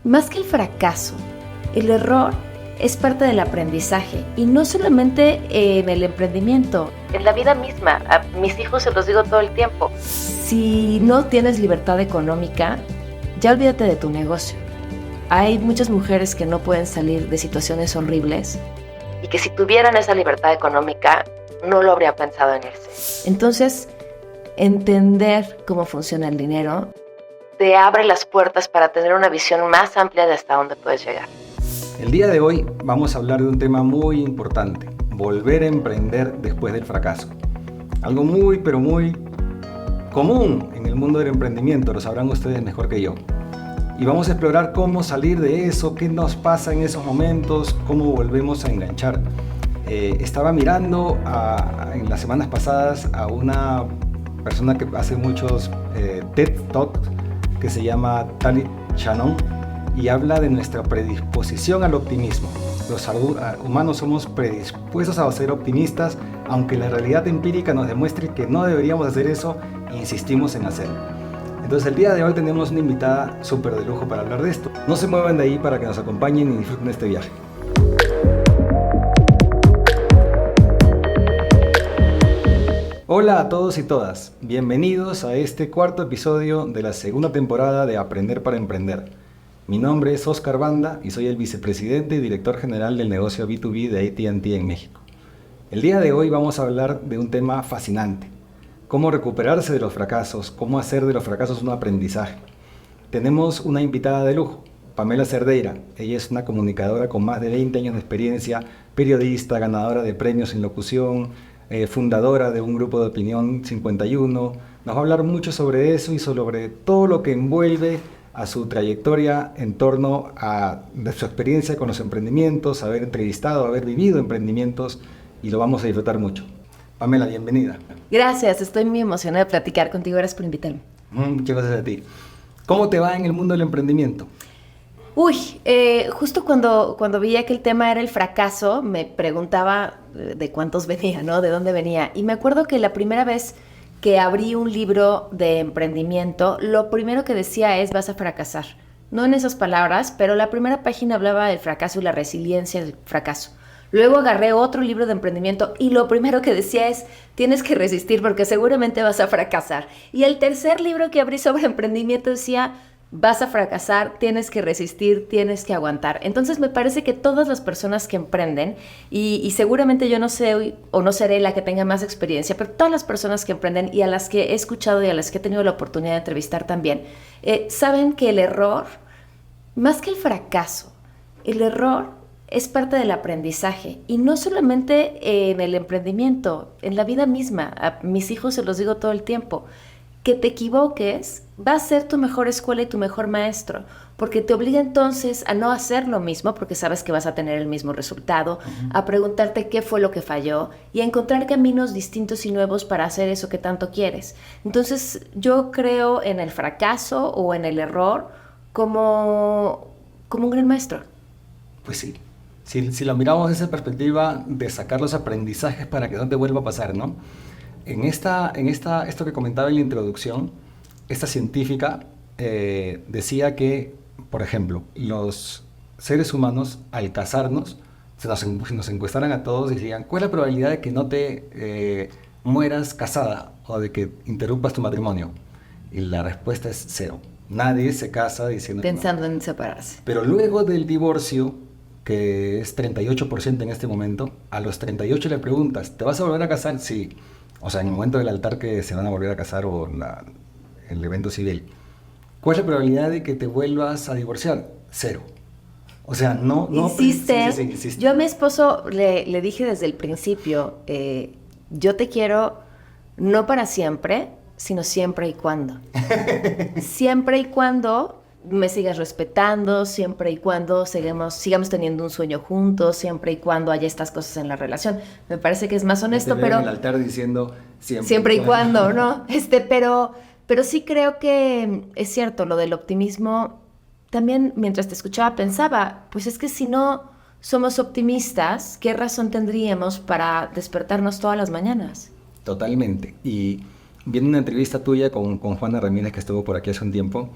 Más que el fracaso, el error es parte del aprendizaje y no solamente en el emprendimiento, en la vida misma. A mis hijos se los digo todo el tiempo. Si no tienes libertad económica, ya olvídate de tu negocio. Hay muchas mujeres que no pueden salir de situaciones horribles y que si tuvieran esa libertad económica no lo habrían pensado en irse. Entonces, entender cómo funciona el dinero te abre las puertas para tener una visión más amplia de hasta dónde puedes llegar. El día de hoy vamos a hablar de un tema muy importante: volver a emprender después del fracaso. Algo muy, pero muy común en el mundo del emprendimiento, lo sabrán ustedes mejor que yo. Y vamos a explorar cómo salir de eso, qué nos pasa en esos momentos, cómo volvemos a enganchar. Estaba mirando en las semanas pasadas a una persona que hace muchos TED Talks, que se llama Talit Shannon, y habla de nuestra predisposición al optimismo. Los humanos somos predispuestos a ser optimistas, aunque la realidad empírica nos demuestre que no deberíamos hacer eso e insistimos en hacerlo. Entonces el día de hoy tenemos una invitada súper de lujo para hablar de esto. No se muevan de ahí para que nos acompañen y disfruten de este viaje. Hola a todos y todas, bienvenidos a este cuarto episodio de la segunda temporada de Aprender para Emprender. Mi nombre es Oscar Banda y soy el vicepresidente y director general del negocio B2B de AT&T en México. El día de hoy vamos a hablar de un tema fascinante: cómo recuperarse de los fracasos, cómo hacer de los fracasos un aprendizaje. Tenemos una invitada de lujo, Pamela Cerdeira. Ella es una comunicadora con más de 20 años de experiencia, periodista, ganadora de premios en locución, fundadora de un grupo de opinión 51. Nos va a hablar mucho sobre eso y sobre todo lo que envuelve a su trayectoria en torno a de su experiencia con los emprendimientos, haber entrevistado, haber vivido emprendimientos, y lo vamos a disfrutar mucho. Pamela, bienvenida. Gracias, estoy muy emocionada de platicar contigo. Gracias por invitarme. Muchas gracias a ti. ¿Cómo te va en el mundo del emprendimiento? Justo cuando veía que el tema era el fracaso, me preguntaba de cuántos venía, ¿no? De dónde venía. Y me acuerdo que la primera vez que abrí un libro de emprendimiento, lo primero que decía es: vas a fracasar. No en esas palabras, pero la primera página hablaba del fracaso y la resiliencia del fracaso. Luego agarré otro libro de emprendimiento y lo primero que decía es: tienes que resistir porque seguramente vas a fracasar. Y el tercer libro que abrí sobre emprendimiento decía: vas a fracasar, tienes que resistir, tienes que aguantar. Entonces me parece que todas las personas que emprenden, y seguramente yo no sé o no seré la que tenga más experiencia, pero todas las personas que emprenden y a las que he escuchado y a las que he tenido la oportunidad de entrevistar también, saben que el error, más que el fracaso, el error es parte del aprendizaje, y no solamente en el emprendimiento, en la vida misma. A mis hijos se los digo todo el tiempo: que te equivoques va a ser tu mejor escuela y tu mejor maestro, porque te obliga entonces a no hacer lo mismo, porque sabes que vas a tener el mismo resultado, a preguntarte qué fue lo que falló y a encontrar caminos distintos y nuevos para hacer eso que tanto quieres. Entonces yo creo en el fracaso o en el error como un gran maestro. Pues sí. Si lo miramos desde esa perspectiva de sacar los aprendizajes para que no te vuelva a pasar, ¿no? Esto que comentaba en la introducción, esta científica decía que, por ejemplo, los seres humanos, al casarnos, nos encuestaran a todos y decían: ¿cuál es la probabilidad de que no te mueras casada o de que interrumpas tu matrimonio? Y la respuesta es 0. Nadie se casa diciendo pensando en separarse. Pero luego del divorcio, que es 38% en este momento, a los 38 le preguntas: ¿te vas a volver a casar? Sí. O sea, en el momento del altar que se van a volver a casar o el evento civil. ¿Cuál es la probabilidad de que te vuelvas a divorciar? 0. O sea, no... Insiste. Sí. Yo a mi esposo le dije desde el principio: yo te quiero no para siempre, sino siempre y cuando. Siempre y cuando me sigas respetando, siempre y cuando sigamos teniendo un sueño juntos, siempre y cuando haya estas cosas en la relación. Me parece que es más honesto, pero... en el altar diciendo siempre y cuando, ¿no? Pero sí creo que es cierto, lo del optimismo. También mientras te escuchaba pensaba, pues es que si no somos optimistas, ¿qué razón tendríamos para despertarnos todas las mañanas? Totalmente. Y viendo una entrevista tuya con Juana Ramírez, que estuvo por aquí hace un tiempo,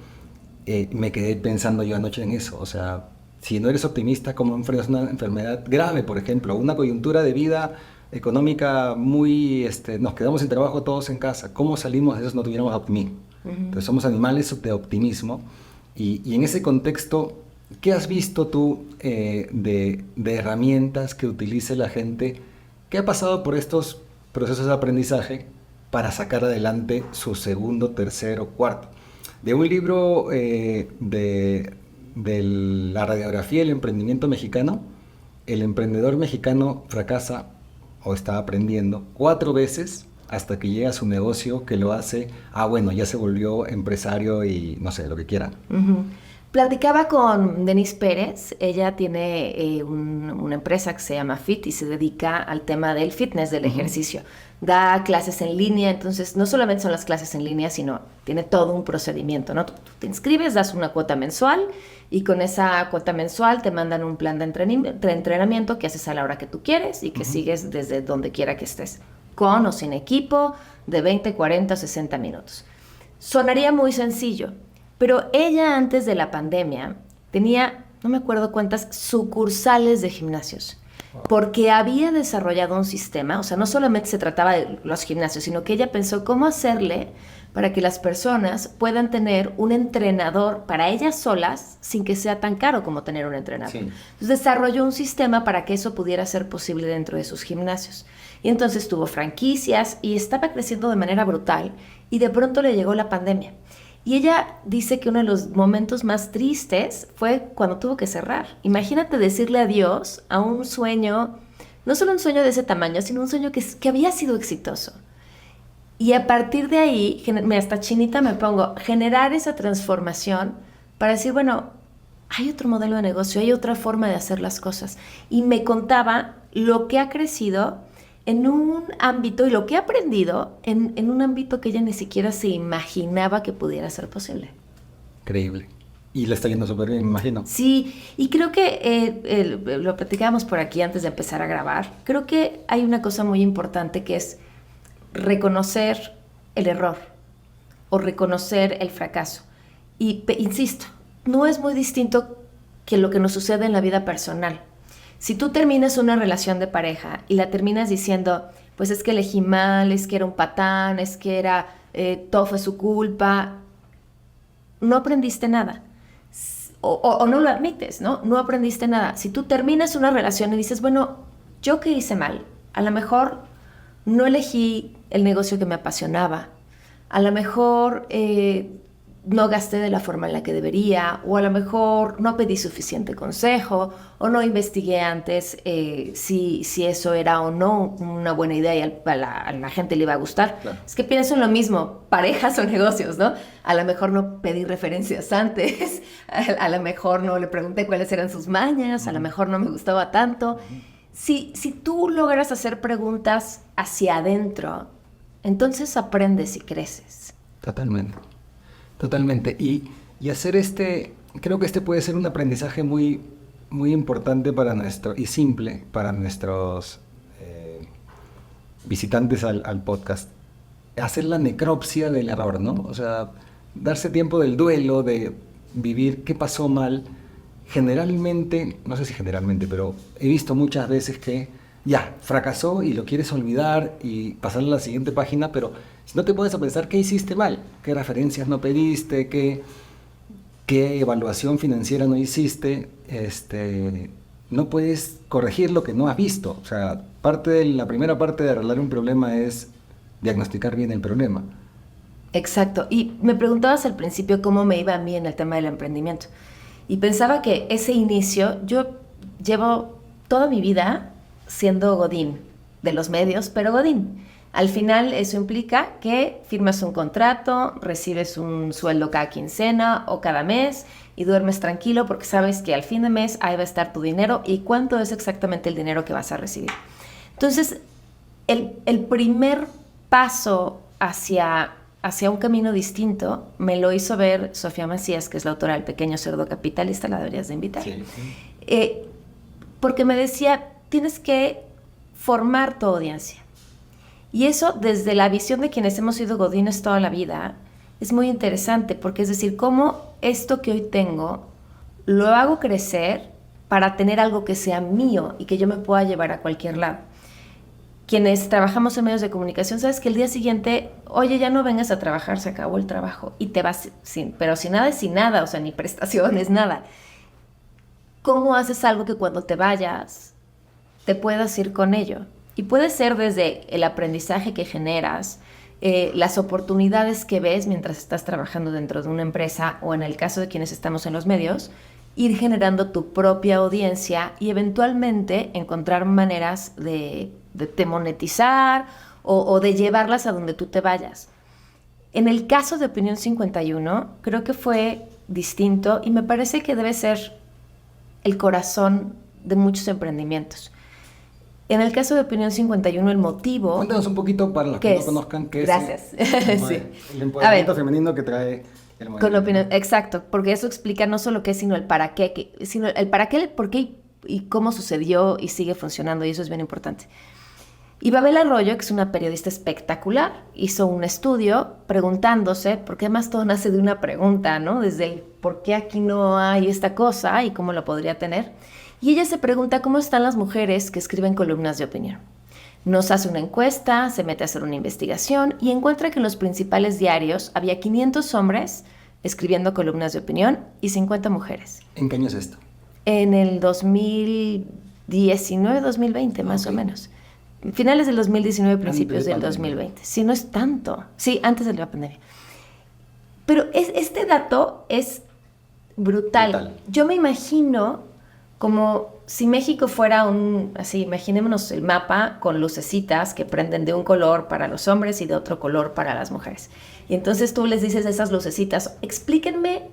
Me quedé pensando yo anoche en eso. O sea, si no eres optimista, ¿cómo enfrentas una enfermedad grave, por ejemplo? Una coyuntura de vida económica muy... nos quedamos sin trabajo todos en casa. ¿Cómo salimos de eso si no tuviéramos optimismo? Entonces somos animales de optimismo. Y en ese contexto, ¿qué has visto tú de herramientas que utilice la gente que ha pasado por estos procesos de aprendizaje para sacar adelante su segundo, tercero, cuarto? De un libro de la radiografía del emprendimiento mexicano, el emprendedor mexicano fracasa o está aprendiendo 4 veces hasta que llega a su negocio que lo hace, bueno, ya se volvió empresario y no sé, lo que quiera. Uh-huh. Platicaba con Denise Pérez, ella tiene una empresa que se llama Fit y se dedica al tema del fitness, del ejercicio. Da clases en línea, entonces no solamente son las clases en línea, sino tiene todo un procedimiento, ¿no? Tú te inscribes, das una cuota mensual y con esa cuota mensual te mandan un plan de entrenamiento que haces a la hora que tú quieres y que sigues desde donde quiera que estés, con o sin equipo, de 20, 40, 60 minutos. Sonaría muy sencillo, pero ella antes de la pandemia tenía, no me acuerdo cuántas, sucursales de gimnasios, porque había desarrollado un sistema, o sea, no solamente se trataba de los gimnasios, sino que ella pensó cómo hacerle para que las personas puedan tener un entrenador para ellas solas sin que sea tan caro como tener un entrenador. Sí. Entonces desarrolló un sistema para que eso pudiera ser posible dentro de sus gimnasios. Y entonces tuvo franquicias y estaba creciendo de manera brutal y de pronto le llegó la pandemia. Y ella dice que uno de los momentos más tristes fue cuando tuvo que cerrar. Imagínate decirle adiós a un sueño, no solo un sueño de ese tamaño, sino un sueño que había sido exitoso. Y a partir de ahí, hasta chinita me pongo, generar esa transformación para decir, bueno, hay otro modelo de negocio, hay otra forma de hacer las cosas. Y me contaba lo que ha crecido en un ámbito y lo que ha aprendido en un ámbito que ella ni siquiera se imaginaba que pudiera ser posible. Increíble. Y le está yendo súper bien, me imagino. Sí, y creo que lo platicábamos por aquí antes de empezar a grabar. Creo que hay una cosa muy importante que es reconocer el error o reconocer el fracaso. Y insisto, no es muy distinto que lo que nos sucede en la vida personal. Si tú terminas una relación de pareja y la terminas diciendo, pues es que elegí mal, es que era un patán, es que todo fue su culpa, no aprendiste nada. O no lo admites, ¿no? No aprendiste nada. Si tú terminas una relación y dices, bueno, ¿yo qué hice mal? A lo mejor no elegí el negocio que me apasionaba. A lo mejor no gasté de la forma en la que debería, o a lo mejor no pedí suficiente consejo, o no investigué antes si eso era o no una buena idea y a la gente le iba a gustar. Claro. Es que pienso en lo mismo, parejas o negocios, ¿no? A lo mejor no pedí referencias antes, a lo mejor no le pregunté cuáles eran sus mañas, a lo mejor no me gustaba tanto. Si tú logras hacer preguntas hacia adentro, entonces aprendes y creces. Totalmente. Totalmente. Y hacer creo que puede ser un aprendizaje muy, muy importante y simple para nuestros visitantes al podcast. Hacer la necropsia del error, ¿no? O sea, darse tiempo del duelo, de vivir qué pasó mal. Generalmente, no sé si generalmente, pero he visto muchas veces que ya, fracasó y lo quieres olvidar y pasar a la siguiente página, pero si no te pones a pensar qué hiciste mal, qué referencias no pediste, qué evaluación financiera no hiciste, no puedes corregir lo que no has visto. O sea, la primera parte de arreglar un problema es diagnosticar bien el problema. Exacto. Y me preguntabas al principio cómo me iba a mí en el tema del emprendimiento. Y pensaba que ese inicio, yo llevo toda mi vida siendo godín de los medios, pero godín. Al final eso implica que firmas un contrato, recibes un sueldo cada quincena o cada mes y duermes tranquilo porque sabes que al fin de mes ahí va a estar tu dinero y cuánto es exactamente el dinero que vas a recibir. Entonces, el primer paso hacia un camino distinto me lo hizo ver Sofía Macías, que es la autora del Pequeño Cerdo Capitalista, la deberías de invitar. Sí. Porque me decía, tienes que formar tu audiencia. Y eso desde la visión de quienes hemos sido godines toda la vida es muy interesante, porque es decir, cómo esto que hoy tengo lo hago crecer para tener algo que sea mío y que yo me pueda llevar a cualquier lado. Quienes trabajamos en medios de comunicación, sabes que el día siguiente, oye, ya no vengas a trabajar, se acabó el trabajo, y te vas pero sin nada es sin nada, o sea, ni prestaciones, nada. ¿Cómo haces algo que cuando te vayas te puedas ir con ello? Y puede ser desde el aprendizaje que generas, las oportunidades que ves mientras estás trabajando dentro de una empresa, o en el caso de quienes estamos en los medios, ir generando tu propia audiencia y eventualmente encontrar maneras de monetizar o de llevarlas a donde tú te vayas. En el caso de Opinión 51, creo que fue distinto y me parece que debe ser el corazón de muchos emprendimientos. En el caso de Opinión 51, el motivo... Cuéntanos un poquito para los que no conozcan qué Gracias. es Sí. el empoderamiento femenino que trae el movimiento. Con opinión, exacto, porque eso explica no solo qué, sino el para qué, sino el para qué, el por qué y cómo sucedió y sigue funcionando, y eso es bien importante. Y Babel Arroyo, que es una periodista espectacular, hizo un estudio preguntándose, porque además todo nace de una pregunta, ¿no? Desde el por qué aquí no hay esta cosa y cómo lo podría tener. Y ella se pregunta cómo están las mujeres que escriben columnas de opinión. Nos hace una encuesta, se mete a hacer una investigación y encuentra que en los principales diarios había 500 hombres escribiendo columnas de opinión y 50 mujeres. ¿En qué año es esto? En el 2019, 2020 más o menos. Finales del 2019, principios del 2020. Sí, no es tanto. Sí, antes de la pandemia. Pero este dato es brutal. Yo me imagino como si México fuera así, imaginémonos el mapa con lucecitas que prenden de un color para los hombres y de otro color para las mujeres. Y entonces tú les dices a esas lucecitas, explíquenme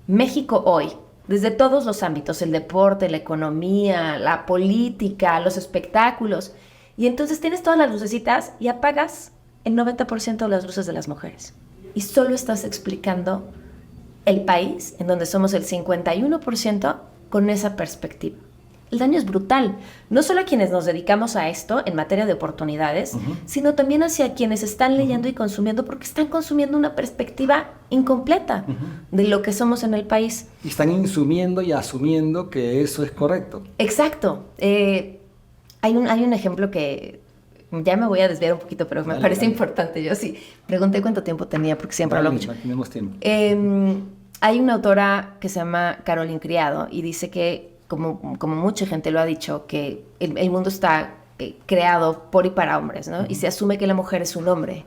México hoy, desde todos los ámbitos, el deporte, la economía, la política, los espectáculos. Y entonces tienes todas las lucecitas y apagas el 90% de las luces de las mujeres. Y solo estás explicando el país en donde somos el 51% con esa perspectiva. El daño es brutal, no solo a quienes nos dedicamos a esto en materia de oportunidades, sino también hacia quienes están leyendo y consumiendo, porque están consumiendo una perspectiva incompleta de lo que somos en el país. Y están insumiendo y asumiendo que eso es correcto. Exacto. Hay un ejemplo que ya me voy a desviar un poquito, pero me parece importante. Yo sí pregunté cuánto tiempo tenía, porque siempre hablo mucho. Tenemos tiempo. Hay una autora que se llama Caroline Criado y dice que, como mucha gente lo ha dicho, que el mundo está creado por y para hombres, ¿no? Y se asume que la mujer es un hombre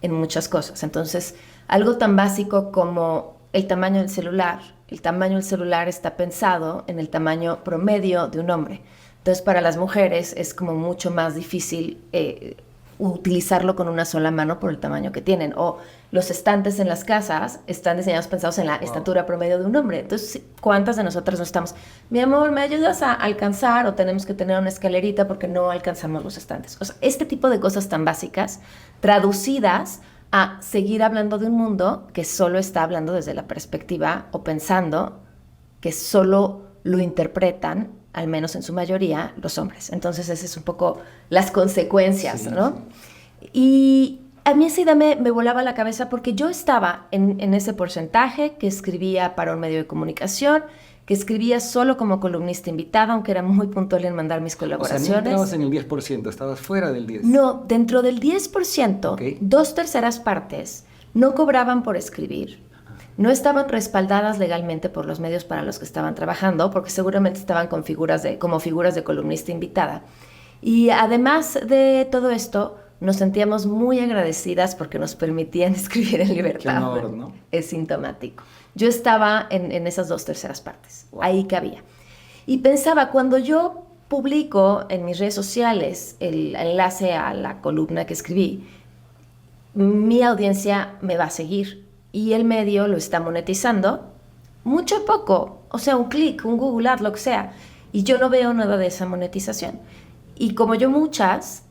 en muchas cosas. Entonces, algo tan básico como el tamaño del celular. El tamaño del celular está pensado en el tamaño promedio de un hombre. Entonces, para las mujeres es como mucho más difícil utilizarlo con una sola mano por el tamaño que tienen. O los estantes en las casas están diseñados pensados en la estatura promedio de un hombre. Entonces, ¿cuántas de nosotras no estamos? Mi amor, ¿me ayudas a alcanzar? O tenemos que tener una escalerita porque no alcanzamos los estantes. O sea, este tipo de cosas tan básicas, traducidas a seguir hablando de un mundo que solo está hablando desde la perspectiva o pensando que solo lo interpretan, al menos en su mayoría, los hombres. Entonces, esas es un poco las consecuencias, sí, ¿no? Sí. Y a mí esa idea me volaba la cabeza porque yo estaba en ese porcentaje que escribía para un medio de comunicación, que escribía solo como columnista invitada, aunque era muy puntual en mandar mis colaboraciones. O sea, no entrabas en el 10%, estabas fuera del 10%. No, dentro del 10%, okay, 2/3 partes no cobraban por escribir. No estaban respaldadas legalmente por los medios para los que estaban trabajando, porque seguramente estaban como figuras de columnista invitada. Y además de todo esto, nos sentíamos muy agradecidas porque nos permitían escribir en libertad. Qué honor, ¿no? Es sintomático. Yo estaba en esas 2/3 partes. Wow. Ahí cabía. Y pensaba, cuando yo publico en mis redes sociales el enlace a la columna que escribí, mi audiencia me va a seguir. Y el medio lo está monetizando, mucho o poco, o sea, un clic, un Google Ads, lo que sea, y yo no veo nada de esa monetización. Y como yo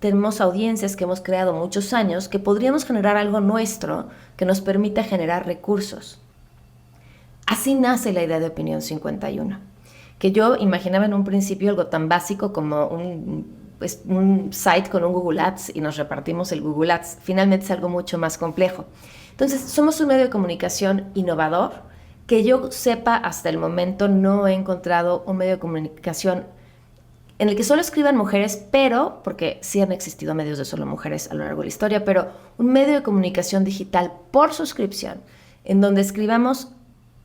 tenemos audiencias que hemos creado muchos años, que podríamos generar algo nuestro que nos permita generar recursos. Así nace la idea de Opinión 51, que yo imaginaba en un principio algo tan básico como un site con un Google Ads y nos repartimos el Google Ads. Finalmente es algo mucho más complejo. Entonces, somos un medio de comunicación innovador, que yo sepa hasta el momento no he encontrado un medio de comunicación en el que solo escriban mujeres, pero, porque sí han existido medios de solo mujeres a lo largo de la historia, pero un medio de comunicación digital por suscripción, en donde escribamos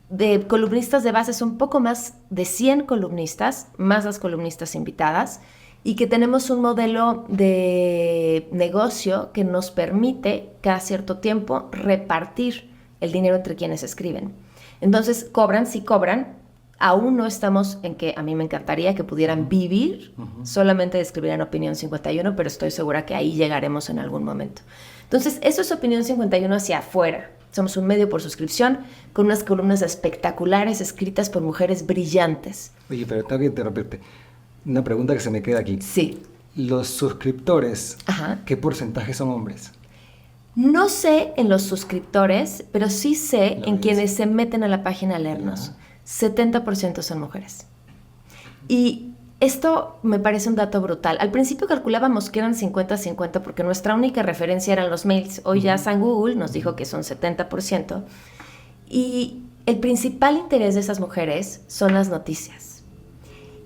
de columnistas de base, son poco más de 100 columnistas, más las columnistas invitadas, y que tenemos un modelo de negocio que nos permite cada cierto tiempo repartir el dinero entre quienes escriben. Entonces, cobran, sí cobran. Aún no estamos en que a mí me encantaría que pudieran vivir solamente de escribir en Opinión 51, pero estoy segura que ahí llegaremos en algún momento. Entonces, eso es Opinión 51 hacia afuera. Somos un medio por suscripción con unas columnas espectaculares escritas por mujeres brillantes. Oye, pero tengo que interrumpirte. Una pregunta que se me queda aquí. Sí. Los suscriptores, Ajá. ¿qué porcentaje son hombres? No sé en los suscriptores, pero sí sé en audiencia. quienes se meten a la página a leernos. 70% son mujeres. Y esto me parece un dato brutal. Al principio calculábamos que eran 50-50 porque nuestra única referencia eran los mails. Hoy ya San Google nos dijo que son 70%. Y el principal interés de esas mujeres son las noticias.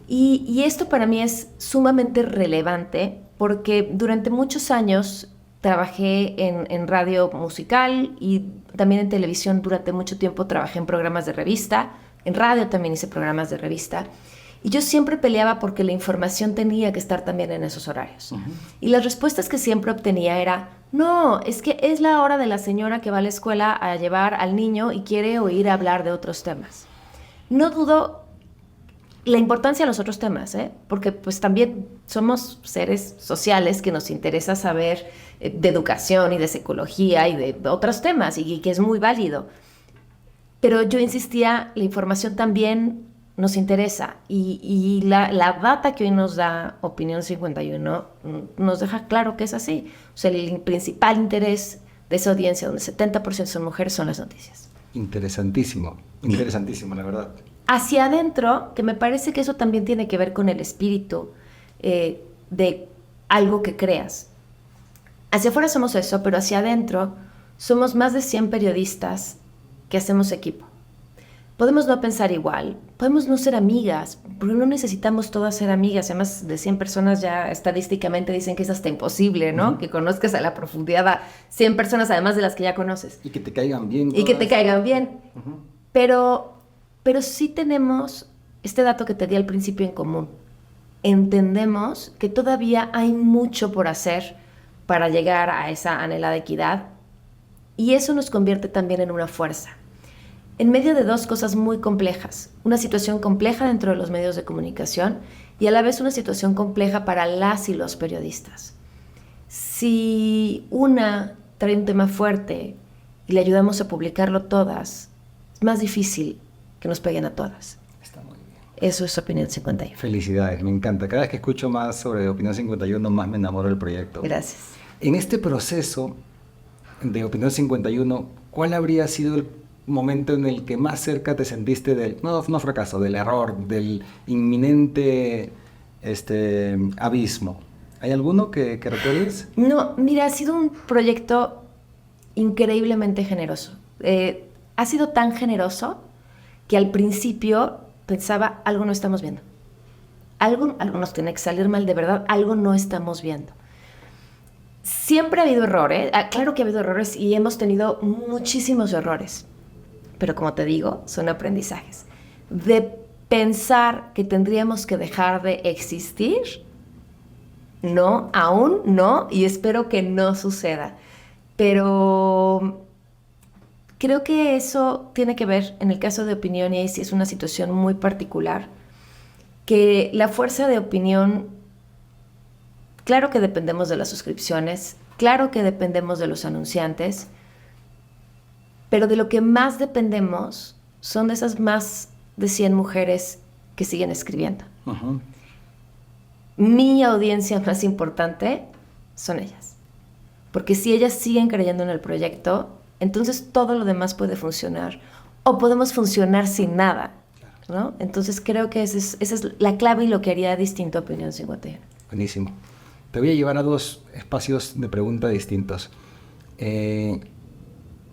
Y esto para mí es sumamente relevante porque durante muchos años trabajé en radio musical y también en televisión. Durante mucho tiempo trabajé en programas de revista. En radio también hice programas de revista. Y yo siempre peleaba porque la información tenía que estar también en esos horarios. Y las respuestas que siempre obtenía era, no, es que es la hora de la señora que va a la escuela a llevar al niño y quiere oír hablar de otros temas. No dudo la importancia de los otros temas, porque pues también somos seres sociales que nos interesa saber de educación y de psicología y de otros temas y que es muy válido. Pero yo insistía, la información también nos interesa y la data que hoy nos da Opinión 51 nos deja claro que es así. O sea, el principal interés de esa audiencia, donde 70% son mujeres, son las noticias. Interesantísimo, interesantísimo, la verdad. Hacia adentro, que me parece que eso también tiene que ver con el espíritu de algo que creas. Hacia afuera somos eso, pero hacia adentro somos más de 100 periodistas que hacemos equipo. Podemos no pensar igual, podemos no ser amigas, porque no necesitamos todas ser amigas. Además, de 100 personas ya estadísticamente dicen que es hasta imposible, ¿no? Que conozcas a la profundidad a 100 personas, además de las que ya conoces. Y que te caigan bien. Y que te caigan bien. Pero sí tenemos este dato que te di al principio en común. Entendemos que todavía hay mucho por hacer para llegar a esa anhelada equidad, y eso nos convierte también en una fuerza. En medio de dos cosas muy complejas, una situación compleja dentro de los medios de comunicación y a la vez una situación compleja para las y los periodistas. Si una trae un tema fuerte y le ayudamos a publicarlo todas, es más difícil que nos peguen a todas. Está muy bien. Eso es Opinión 51. Felicidades, me encanta. Cada vez que escucho más sobre Opinión 51, más me enamoro del proyecto. Gracias. En este proceso de Opinión 51, ¿cuál habría sido el momento en el que más cerca te sentiste del, no fracaso, del error, del inminente abismo? ¿Hay alguno que recuerdes? No, mira, ha sido un proyecto increíblemente generoso. Ha sido tan generoso que al principio pensaba, algo no estamos viendo. Algo nos tiene que salir mal, de verdad, algo no estamos viendo. Siempre ha habido errores, claro que ha habido errores y hemos tenido muchísimos errores, pero como te digo, son aprendizajes. De pensar que tendríamos que dejar de existir, no, aún no, y espero que no suceda. Pero creo que eso tiene que ver, en el caso de Opinión, y ahí sí es una situación muy particular, que la fuerza de Opinión, claro que dependemos de las suscripciones, claro que dependemos de los anunciantes, pero de lo que más dependemos son de esas más de 100 mujeres que siguen escribiendo. Uh-huh. Mi audiencia más importante son ellas. Porque si ellas siguen creyendo en el proyecto, entonces todo lo demás puede funcionar. O podemos funcionar sin nada, ¿no? Entonces creo que esa es la clave y lo que haría distinto a Opinión 51. Buenísimo. Te voy a llevar a dos espacios de pregunta distintos.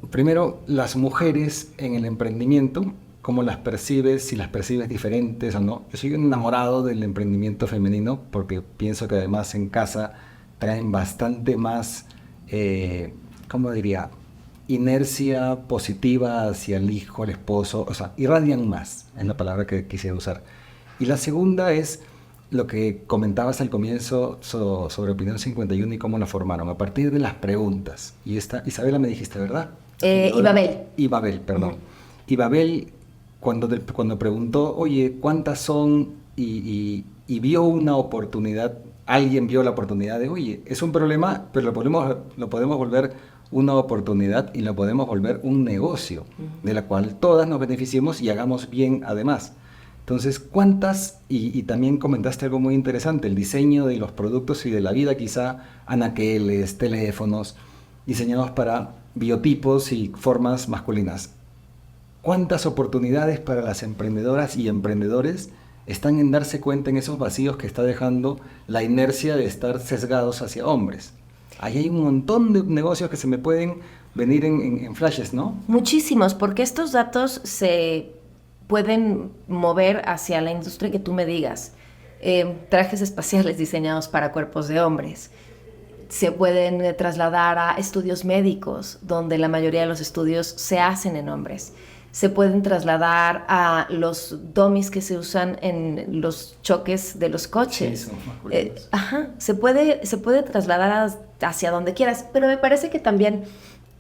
Primero, las mujeres en el emprendimiento, ¿cómo las percibes? Si las percibes diferentes o no. Yo soy enamorado del emprendimiento femenino porque pienso que además en casa traen bastante más, ¿cómo diría? Inercia positiva hacia el hijo, el esposo, o sea, irradian más, es la palabra que quisiera usar. Y la segunda es lo que comentabas al comienzo sobre Opinión 51 y cómo la formaron, a partir de las preguntas. Y esta, Isabela me dijiste, ¿verdad? Ibabel. Ibabel, perdón. Ibabel, cuando preguntó, oye, ¿cuántas son? Y vio una oportunidad, alguien vio la oportunidad de, oye, es un problema, pero lo podemos volver una oportunidad y lo podemos volver un negocio, de la cual todas nos beneficiemos y hagamos bien además. Entonces, ¿cuántas? Y también comentaste algo muy interesante, el diseño de los productos y de la vida, quizá anaqueles, teléfonos, diseñados para biotipos y formas masculinas. ¿Cuántas oportunidades para las emprendedoras y emprendedores están en darse cuenta en esos vacíos que está dejando la inercia de estar sesgados hacia hombres? Ahí hay un montón de negocios que se me pueden venir en flashes, ¿no? Muchísimos, porque estos datos se pueden mover hacia la industria que tú me digas. Trajes espaciales diseñados para cuerpos de hombres. Se pueden trasladar a estudios médicos, donde la mayoría de los estudios se hacen en hombres. Se pueden trasladar a los dummies que se usan en los choques de los coches. Sí, son masculinos. Se puede trasladar hacia donde quieras, pero me parece que también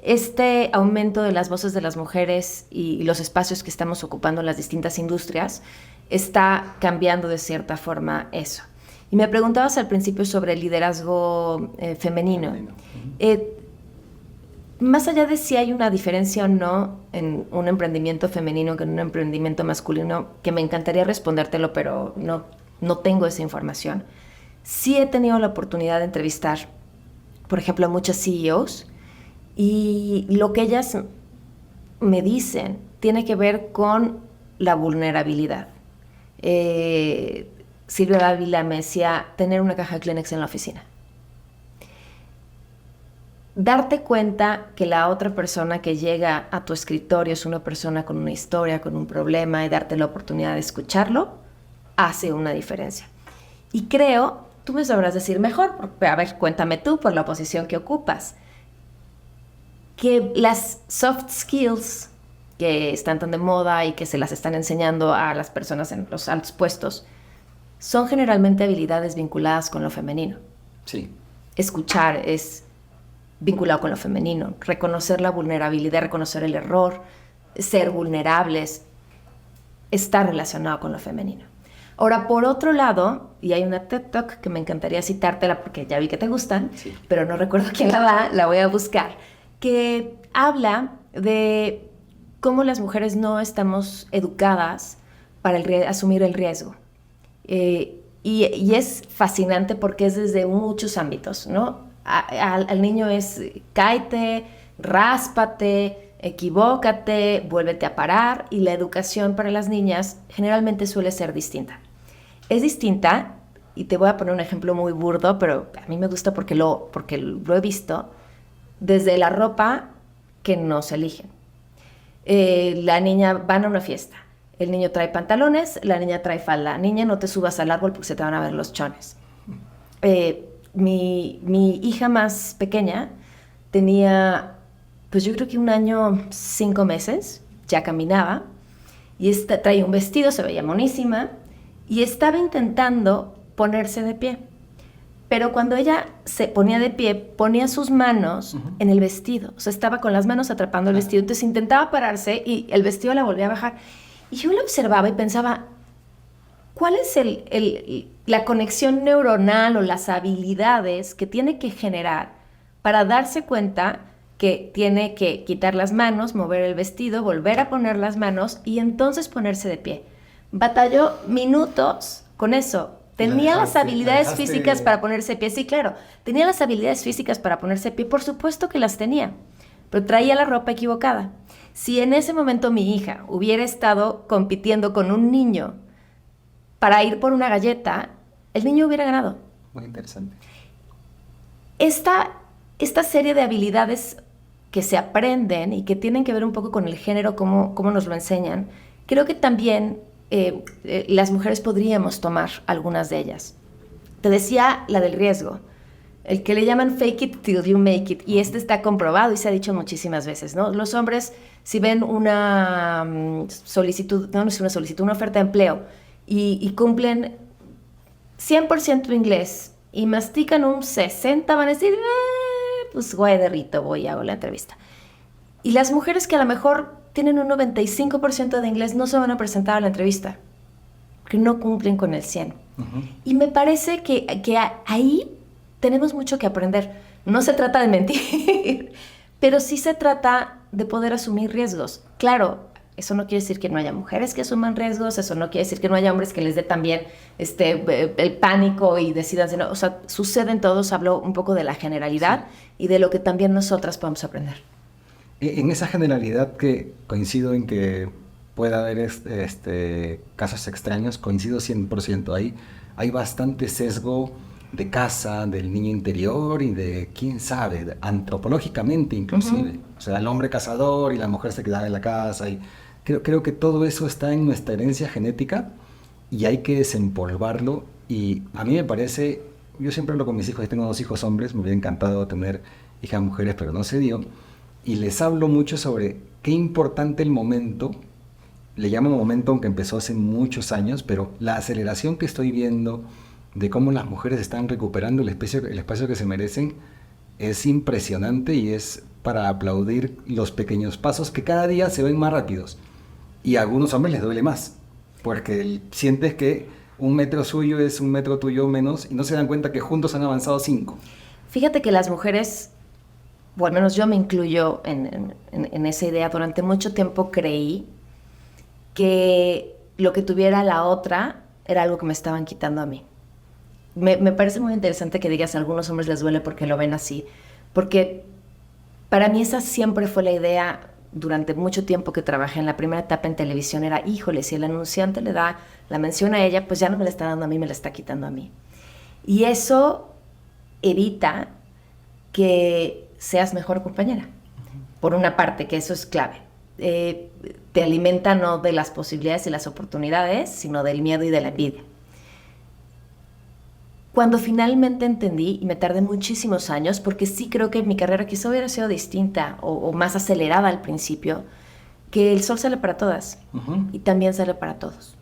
este aumento de las voces de las mujeres y los espacios que estamos ocupando en las distintas industrias está cambiando de cierta forma eso. Y me preguntabas al principio sobre el liderazgo femenino. Más allá de si hay una diferencia o no en un emprendimiento femenino que en un emprendimiento masculino, que me encantaría respondértelo, pero no tengo esa información. Sí he tenido la oportunidad de entrevistar, por ejemplo, a muchas CEOs, y lo que ellas me dicen tiene que ver con la vulnerabilidad. Silvia Ávila me decía, tener una caja de Kleenex en la oficina. Darte cuenta que la otra persona que llega a tu escritorio es una persona con una historia, con un problema, y darte la oportunidad de escucharlo, hace una diferencia. Y creo, tú me sabrás decir mejor, porque, a ver, cuéntame tú por la posición que ocupas, que las soft skills que están tan de moda y que se las están enseñando a las personas en los altos puestos, son generalmente habilidades vinculadas con lo femenino. Sí. Escuchar es vinculado con lo femenino. Reconocer la vulnerabilidad, reconocer el error, ser vulnerables, está relacionado con lo femenino. Ahora, por otro lado, y hay una TED Talk que me encantaría citártela porque ya vi que te gustan, sí, pero no recuerdo quién la da, la voy a buscar, que habla de cómo las mujeres no estamos educadas para asumir el riesgo. Y es fascinante porque es desde muchos ámbitos, ¿no? Al niño es cáete, ráspate, equivócate, vuélvete a parar, y la educación para las niñas generalmente suele ser distinta. Es distinta, y te voy a poner un ejemplo muy burdo, pero a mí me gusta porque lo he visto, desde la ropa que nos eligen. La niña van a una fiesta. El niño trae pantalones, la niña trae falda. Niña, no te subas al árbol porque se te van a ver los chones. Mi hija más pequeña tenía, pues yo creo que 1 año, 5 meses, ya caminaba, y traía un vestido, se veía monísima, y estaba intentando ponerse de pie. Pero cuando ella se ponía de pie, ponía sus manos en el vestido. O sea, estaba con las manos atrapando el vestido. Entonces intentaba pararse y el vestido la volvía a bajar. Y yo la observaba y pensaba, ¿cuál es la conexión neuronal o las habilidades que tiene que generar para darse cuenta que tiene que quitar las manos, mover el vestido, volver a poner las manos y entonces ponerse de pie? Batalló minutos con eso. Tenía las habilidades físicas para ponerse de pie. Sí, claro. Tenía las habilidades físicas para ponerse de pie. Por supuesto que las tenía. Pero traía la ropa equivocada. Si en ese momento mi hija hubiera estado compitiendo con un niño para ir por una galleta, el niño hubiera ganado. Muy interesante. Esta serie de habilidades que se aprenden y que tienen que ver un poco con el género, cómo nos lo enseñan, creo que también las mujeres podríamos tomar algunas de ellas. Te decía la del riesgo, el que le llaman fake it till you make it, y está comprobado y se ha dicho muchísimas veces, ¿no? Los hombres, si ven una solicitud, no es una solicitud, una oferta de empleo, y cumplen 100% inglés y mastican un 60%, van a decir, pues guay de rito, voy y hago la entrevista. Y las mujeres que a lo mejor tienen un 95% de inglés no se van a presentar a la entrevista, porque no cumplen con el 100%. Y me parece que ahí tenemos mucho que aprender. No se trata de mentir, pero sí se trata de poder asumir riesgos. Claro, eso no quiere decir que no haya mujeres que asuman riesgos, eso no quiere decir que no haya hombres que les dé también el pánico y decidan, o sea, suceden todos. Hablo un poco de la generalidad, sí, y de lo que también nosotras podemos aprender. En esa generalidad, que coincido en que pueda haber casos extraños, coincido 100%. Hay bastante sesgo de casa, del niño interior y de, quién sabe, antropológicamente inclusive. O sea, el hombre cazador y la mujer se quedaba en la casa. Y creo que todo eso está en nuestra herencia genética y hay que desempolvarlo. Y a mí me parece, yo siempre hablo con mis hijos, yo tengo 2 hijos hombres, me hubiera encantado tener hijas mujeres, pero no se dio. Y les hablo mucho sobre qué importante el momento, le llamo momento aunque empezó hace muchos años, pero la aceleración que estoy viendo de cómo las mujeres están recuperando el espacio que se merecen es impresionante y es para aplaudir los pequeños pasos que cada día se ven más rápidos. Y a algunos hombres les duele más, porque sientes que un metro suyo es un metro tuyo menos y no se dan cuenta que juntos han avanzado 5. Fíjate que las mujeres, o al menos yo me incluyo en esa idea, durante mucho tiempo creí que lo que tuviera la otra era algo que me estaban quitando a mí. Me parece muy interesante que digas a algunos hombres les duele porque lo ven así, porque para mí esa siempre fue la idea. Durante mucho tiempo que trabajé en la primera etapa en televisión era, híjole, si el anunciante le da la mención a ella, pues ya no me la está dando a mí, me la está quitando a mí. Y eso evita que seas mejor compañera, por una parte, que eso es clave. Te alimenta no de las posibilidades y las oportunidades, sino del miedo y de la envidia. Cuando finalmente entendí, y me tardé muchísimos años, porque sí creo que mi carrera quizá hubiera sido distinta o más acelerada al principio, que el sol sale para todas y también sale para todos.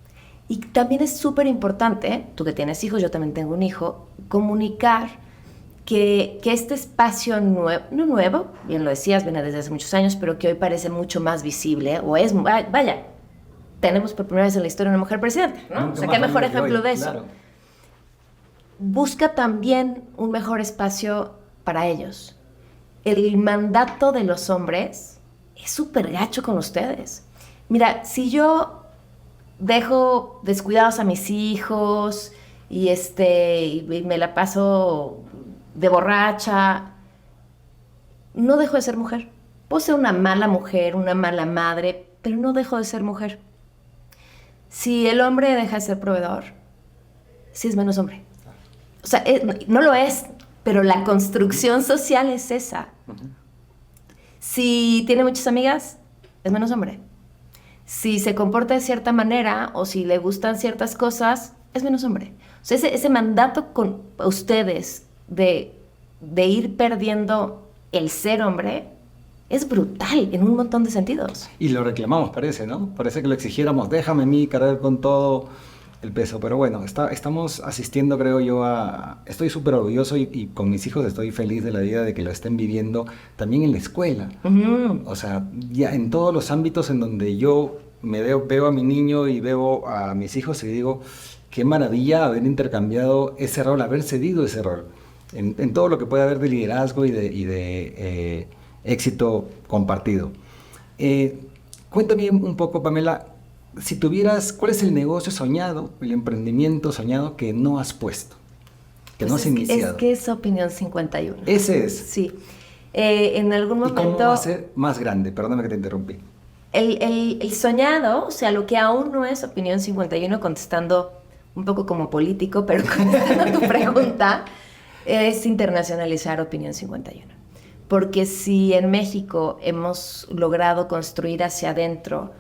Y también es súper importante, tú que tienes hijos, yo también tengo un hijo, comunicar que este espacio nuevo, no nuevo, bien lo decías, viene desde hace muchos años, pero que hoy parece mucho más visible, o es, vaya, tenemos por primera vez en la historia una mujer presidenta, ¿no? O sea, qué mejor ejemplo de eso. Claro. Busca también un mejor espacio para ellos. El mandato de los hombres es súper gacho con ustedes. Mira, si yo dejo descuidados a mis hijos y me la paso de borracha, no dejo de ser mujer. Puedo ser una mala mujer, una mala madre, pero no dejo de ser mujer. Si el hombre deja de ser proveedor, sí es menos hombre. O sea, no lo es, pero la construcción social es esa. Si tiene muchas amigas, es menos hombre. Si se comporta de cierta manera o si le gustan ciertas cosas, es menos hombre. O sea, ese mandato con ustedes de ir perdiendo el ser hombre es brutal en un montón de sentidos. Y lo reclamamos, parece, ¿no? Parece que lo exigiéramos, déjame a mí cargar con todo el peso, pero bueno, estamos asistiendo, creo yo, estoy súper orgulloso y con mis hijos estoy feliz de la vida de que lo estén viviendo también en la escuela. O sea, ya en todos los ámbitos en donde yo veo a mi niño y veo a mis hijos y digo, qué maravilla haber intercambiado ese rol, haber cedido ese rol, en todo lo que puede haber de liderazgo y de éxito compartido. Cuéntame un poco, Pamela, si tuvieras, ¿cuál es el negocio soñado, el emprendimiento soñado que no has puesto, que no has iniciado? Es que es Opinión 51. Ese es. Sí. En algún momento... ¿Y cómo va a ser más grande? Perdóname que te interrumpí. El soñado, o sea, lo que aún no es Opinión 51, contestando un poco como político, pero contestando tu pregunta, es internacionalizar Opinión 51. porque si en México hemos logrado construir hacia adentro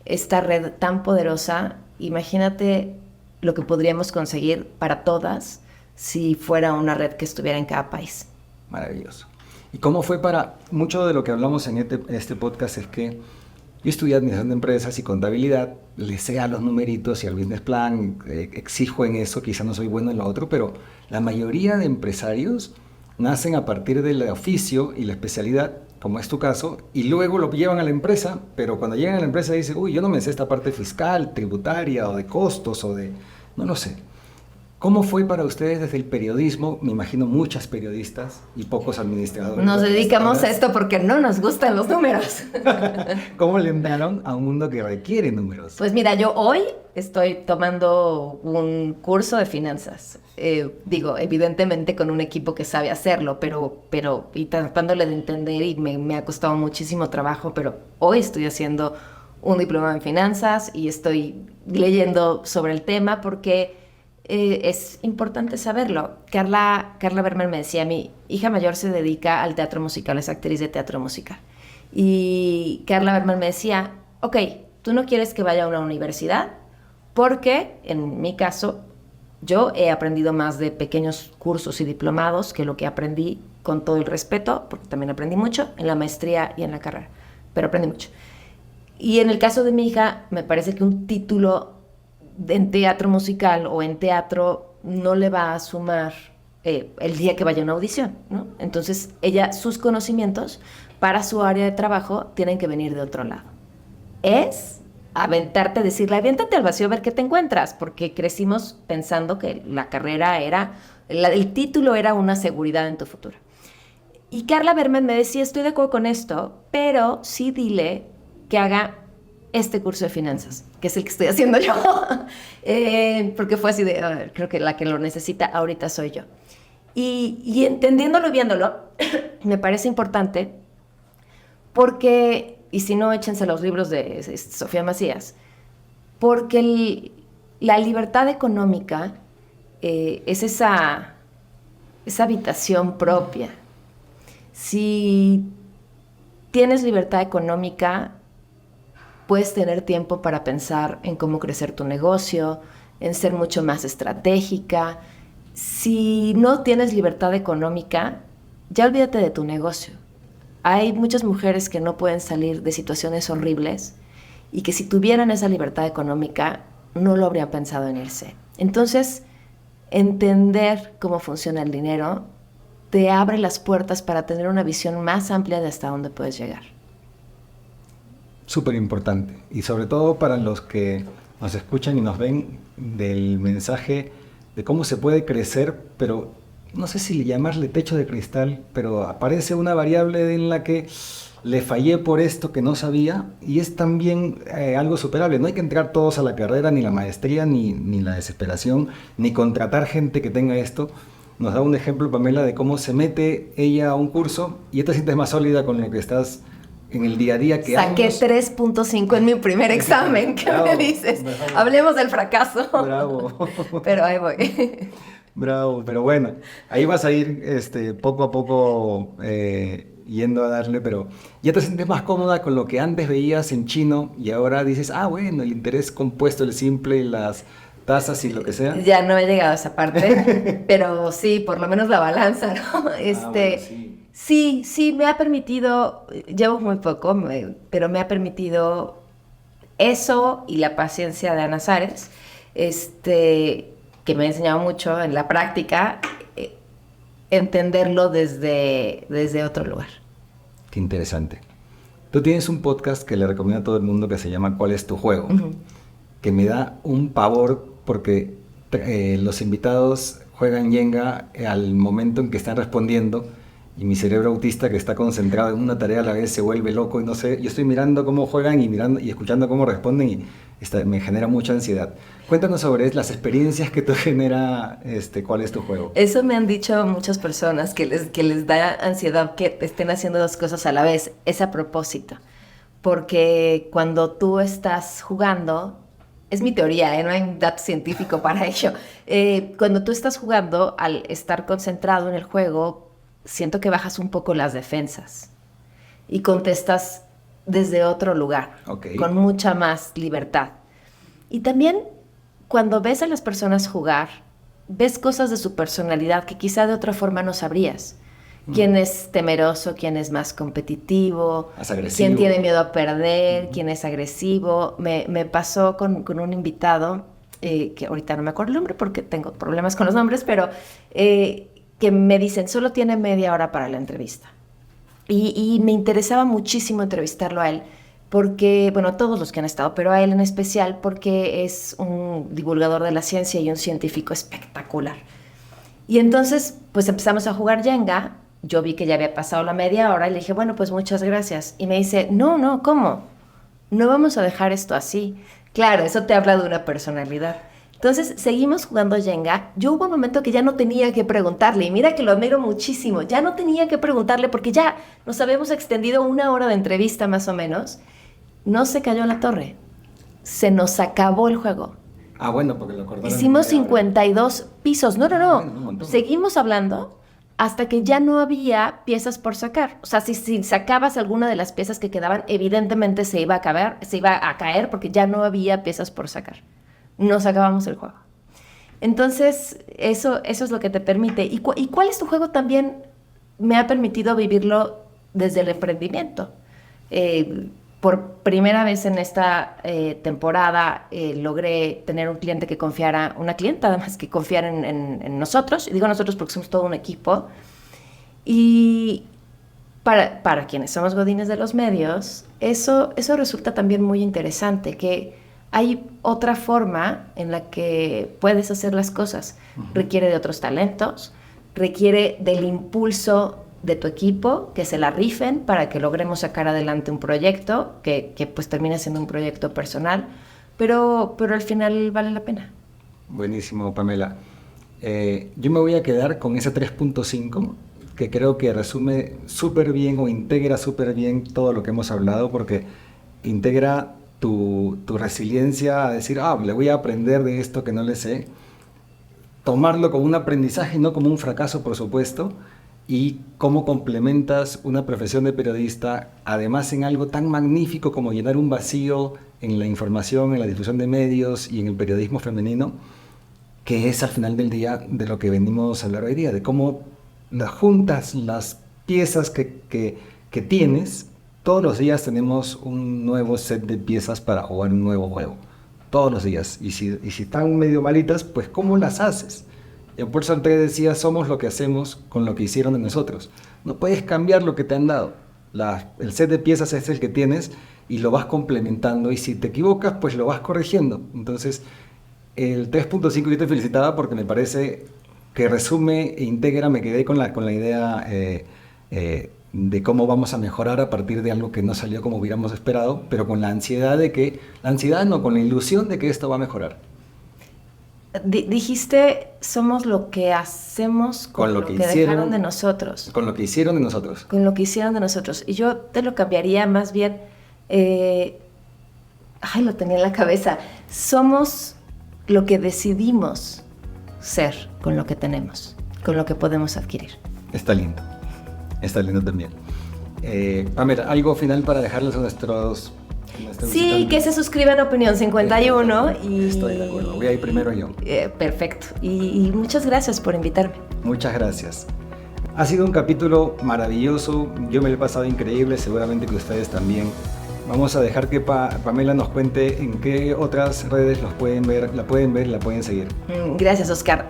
esta red tan poderosa, imagínate lo que podríamos conseguir para todas si fuera una red que estuviera en cada país. Maravilloso. ¿Y cómo fue para... Mucho de lo que hablamos en este podcast es que yo estudié administración de empresas y contabilidad, le sé a los numeritos y al business plan, exijo en eso, quizá no soy bueno en lo otro, pero la mayoría de empresarios nacen a partir del oficio y la especialidad, como es tu caso, y luego lo llevan a la empresa, pero cuando llegan a la empresa dicen, uy, yo no me sé esta parte fiscal, tributaria o de costos o de... no lo sé. ¿Cómo fue para ustedes desde el periodismo? Me imagino muchas periodistas y pocos administradores. Nos dedicamos a esto porque no nos gustan los números. ¿Cómo le entraron a un mundo que requiere números? Pues mira, yo hoy estoy tomando un curso de finanzas. Evidentemente con un equipo que sabe hacerlo, pero y tratándole de entender, y me ha costado muchísimo trabajo, pero hoy estoy haciendo un diploma en finanzas y estoy leyendo sobre el tema porque es importante saberlo. Carla Berman me decía, mi hija mayor se dedica al teatro musical, es actriz de teatro musical. Y Carla Berman me decía, ok, tú no quieres que vaya a una universidad porque, en mi caso, yo he aprendido más de pequeños cursos y diplomados que lo que aprendí, con todo el respeto, porque también aprendí mucho en la maestría y en la carrera, pero aprendí mucho. Y en el caso de mi hija, me parece que un título en teatro musical o en teatro no le va a sumar el día que vaya a una audición, ¿no? Entonces, sus conocimientos para su área de trabajo tienen que venir de otro lado. Es aventarte, decirle, aviéntate al vacío a ver qué te encuentras, porque crecimos pensando que la carrera el título era una seguridad en tu futuro. Y Carla Berman me decía, estoy de acuerdo con esto, pero sí dile que haga este curso de finanzas, que es el que estoy haciendo yo, porque fue así de, creo que la que lo necesita ahorita soy yo. Y entendiéndolo y viéndolo, me parece importante, porque, y si no, échense los libros de Sofía Macías, porque la libertad económica es esa habitación propia. Si tienes libertad económica, puedes tener tiempo para pensar en cómo crecer tu negocio, en ser mucho más estratégica. Si no tienes libertad económica, ya olvídate de tu negocio. Hay muchas mujeres que no pueden salir de situaciones horribles y que si tuvieran esa libertad económica, no lo habrían pensado en irse. Entonces, entender cómo funciona el dinero te abre las puertas para tener una visión más amplia de hasta dónde puedes llegar. Súper importante, y sobre todo para los que nos escuchan y nos ven, del mensaje de cómo se puede crecer, pero no sé si llamarle techo de cristal, pero aparece una variable en la que le fallé por esto que no sabía, y es también algo superable. No hay que entrar todos a la carrera, ni la maestría, ni la desesperación, ni contratar gente que tenga esto. Nos da un ejemplo, Pamela, de cómo se mete ella a un curso y esta te sientes más sólida con lo que estás en el día a día. Que saqué 3.5 en mi primer examen. ¿Qué me dices? Bravo. Hablemos del fracaso. Bravo. Pero ahí voy. Bravo, pero bueno, ahí vas a ir poco a poco yendo a darle, pero ya te sientes más cómoda con lo que antes veías en chino y ahora dices, bueno, el interés compuesto, el simple, las tasas y lo que sea. Ya no he llegado a esa parte, pero sí, por lo menos la balanza, ¿no? Bueno, sí. Sí, me ha permitido, llevo muy poco, pero me ha permitido eso y la paciencia de Ana Sares, que me ha enseñado mucho en la práctica, entenderlo desde otro lugar. Qué interesante. Tú tienes un podcast que le recomiendo a todo el mundo que se llama ¿Cuál es tu juego? Uh-huh. Que me da un pavor porque los invitados juegan Jenga al momento en que están respondiendo. Y mi cerebro autista, que está concentrado en una tarea a la vez, se vuelve loco y no sé. Yo estoy mirando cómo juegan y mirando y escuchando cómo responden y me genera mucha ansiedad. Cuéntanos sobre las experiencias que te genera ¿Cuál es tu juego? Eso me han dicho muchas personas que les da ansiedad que estén haciendo dos cosas a la vez. Es a propósito. Porque cuando tú estás jugando, es mi teoría, no hay un dato científico para ello. Cuando tú estás jugando, al estar concentrado en el juego, siento que bajas un poco las defensas y contestas desde otro lugar, con mucha más libertad. Y también cuando ves a las personas jugar, ves cosas de su personalidad que quizá de otra forma no sabrías. Quién es temeroso, quién es más competitivo, quién tiene miedo a perder, quién es agresivo. Me pasó con un invitado, que ahorita no me acuerdo el nombre porque tengo problemas con los nombres, pero que me dicen, solo tiene media hora para la entrevista. Y me interesaba muchísimo entrevistarlo a él, porque, bueno, a todos los que han estado, pero a él en especial, porque es un divulgador de la ciencia y un científico espectacular. Y entonces, pues empezamos a jugar Jenga. Yo vi que ya había pasado la media hora y le dije, bueno, pues muchas gracias. Y me dice, no, ¿cómo? No vamos a dejar esto así. Claro, eso te habla de una personalidad. Entonces, seguimos jugando Jenga. Yo hubo un momento que ya no tenía que preguntarle, y mira que lo admiro muchísimo, ya no tenía que preguntarle porque ya nos habíamos extendido 1 hora de entrevista más o menos. No se cayó la torre. Se nos acabó el juego. Ah, bueno, porque lo acordaron. Hicimos 52 pisos. No. Bueno, seguimos hablando hasta que ya no había piezas por sacar. O sea, si sacabas alguna de las piezas que quedaban, evidentemente se iba a caer porque ya no había piezas por sacar. Nos acabamos el juego. Entonces, eso es lo que te permite. ¿Y cuál es tu juego? También me ha permitido vivirlo desde el emprendimiento. Por primera vez en esta temporada logré tener un cliente que confiara, una clienta además que confiara en nosotros, y digo nosotros porque somos todo un equipo, y para quienes somos godines de los medios, eso resulta también muy interesante, que hay otra forma en la que puedes hacer las cosas. Requiere de otros talentos, requiere del impulso de tu equipo, que se la rifen para que logremos sacar adelante un proyecto que pues termine siendo un proyecto personal, pero al final vale la pena. Buenísimo, Pamela. Yo me voy a quedar con ese 3.5, que creo que resume súper bien o integra súper bien todo lo que hemos hablado, porque integra tu resiliencia a decir, le voy a aprender de esto que no le sé, tomarlo como un aprendizaje, no como un fracaso, por supuesto, y cómo complementas una profesión de periodista, además en algo tan magnífico como llenar un vacío en la información, en la difusión de medios y en el periodismo femenino, que es al final del día de lo que venimos a hablar hoy día, de cómo juntas las piezas que tienes. Todos los días tenemos un nuevo set de piezas para jugar un nuevo juego, todos los días, y si están medio malitas, pues ¿cómo las haces? Yo por eso antes decía, somos lo que hacemos con lo que hicieron de nosotros. No puedes cambiar lo que te han dado. El set de piezas es el que tienes y lo vas complementando, y si te equivocas, pues lo vas corrigiendo. Entonces, el 3.5 yo te felicitaba porque me parece que resume e integra, me quedé con la idea de cómo vamos a mejorar a partir de algo que no salió como hubiéramos esperado, pero con la ansiedad con la ilusión de que esto va a mejorar. Dijiste, somos lo que hacemos con lo que dejaron de nosotros. Con lo que hicieron de nosotros. Con lo que hicieron de nosotros. Y yo te lo cambiaría más bien, lo tenía en la cabeza. Somos lo que decidimos ser con lo que tenemos, con lo que podemos adquirir. Está lindo también. Pamela, ¿algo final para dejarles a nuestros Sí, que se suscriban a Opinión 51. Estoy de acuerdo, voy a ir primero yo. Perfecto, y muchas gracias por invitarme. Muchas gracias. Ha sido un capítulo maravilloso, yo me lo he pasado increíble, seguramente que ustedes también. Vamos a dejar que Pamela nos cuente en qué otras redes la pueden ver, la pueden seguir. Gracias, Oscar.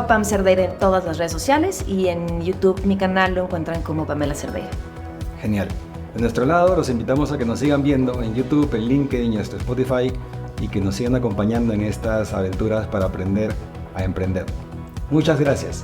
@Pam Cerdeira en todas las redes sociales, y en YouTube mi canal lo encuentran como Pamela Cerdeira. Genial. De nuestro lado, los invitamos a que nos sigan viendo en YouTube, en LinkedIn y hasta Spotify, y que nos sigan acompañando en estas aventuras para aprender a emprender. Muchas gracias.